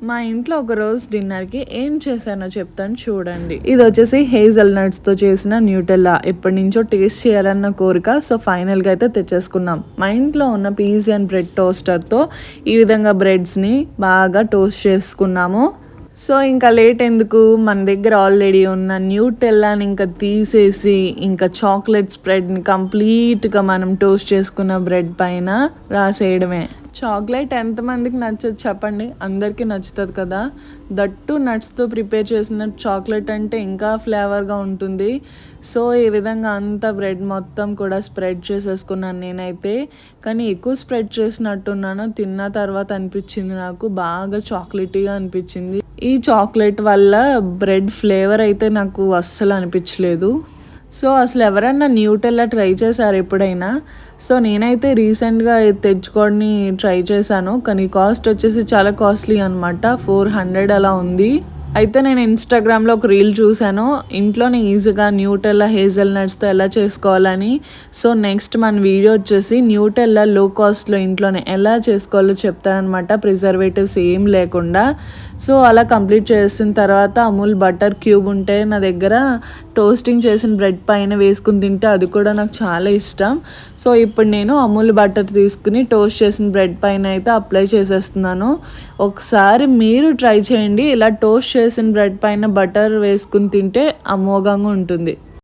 మా ఇంట్లో ఒకరోజు డిన్నర్కి ఏం చేశానో చెప్తాను చూడండి. ఇది వచ్చేసి హేజల్ నట్స్తో చేసిన న్యూటెల్లా. ఎప్పటి నుంచో టేస్ట్ చేయాలన్న కోరిక. సో ఫైనల్గా అయితే తెచ్చేసుకున్నాం. మా ఇంట్లో ఉన్న పీజియన్ బ్రెడ్ టోస్టర్తో ఈ విధంగా బ్రెడ్స్ని బాగా టోస్ట్ చేసుకున్నాము. సో ఇంకా లేట్ ఎందుకు, మన దగ్గర ఆల్రెడీ ఉన్న న్యూటెల్లాని ఇంకా తీసేసి ఇంకా చాక్లెట్ స్ప్రెడ్ని కంప్లీట్గా మనం టోస్ట్ చేసుకున్న బ్రెడ్ పైన రాసేయడమే. చాక్లెట్ ఎంతమందికి నచ్చదు చెప్పండి, అందరికీ నచ్చుతుంది కదా. దట్టు నట్స్తో ప్రిపేర్ చేసిన చాక్లెట్ అంటే ఇంకా ఫ్లేవర్గా ఉంటుంది. సో ఈ విధంగా అంత బ్రెడ్ మొత్తం కూడా స్ప్రెడ్ చేసేసుకున్నాను నేనైతే. కానీ ఎక్కువ స్ప్రెడ్ చేసినట్టున్నాను, తిన్న తర్వాత అనిపించింది నాకు బాగా చాక్లెటీగా అనిపించింది. ఈ చాక్లెట్ వల్ల బ్రెడ్ ఫ్లేవర్ అయితే నాకు అస్సలు అనిపించలేదు. సో అసలు ఎవరన్నా న్యూటెల్లా ట్రై చేశారు ఎప్పుడైనా? సో నేనైతే రీసెంట్గా తెచ్చుకొని ట్రై చేశాను, కానీ కాస్ట్ వచ్చేసి చాలా కాస్ట్లీ అనమాట. 400 అలా ఉంది. అయితే నేను ఇన్స్టాగ్రామ్లో ఒక రీల్ చూశాను, ఇంట్లోనే ఈజీగా న్యూటెల్లా హేజల్ నట్స్తో ఎలా చేసుకోవాలని. సో నెక్స్ట్ మన వీడియో వచ్చేసి న్యూటెల్లా లో కాస్ట్లో ఇంట్లోనే ఎలా చేసుకోవాలో చెప్తానమాట, ప్రిజర్వేటివ్స్ ఏం లేకుండా. సో అలా కంప్లీట్ చేసిన తర్వాత అమూల్ బటర్ క్యూబ్ ఉంటే నా దగ్గర, టోస్టింగ్ చేసిన బ్రెడ్ పైన వేసుకుని తింటే అది కూడా నాకు చాలా ఇష్టం. సో ఇప్పుడు నేను అమూల్ బటర్ తీసుకుని టోస్ట్ చేసిన బ్రెడ్ పైన అయితే అప్లై చేసేస్తున్నాను. ఒకసారి మీరు ట్రై చేయండి, ఇలా టోస్ట్ చేసిన బ్రెడ్ పైన బటర్ వేసుకుని తింటే అమోఘంగా ఉంటుంది.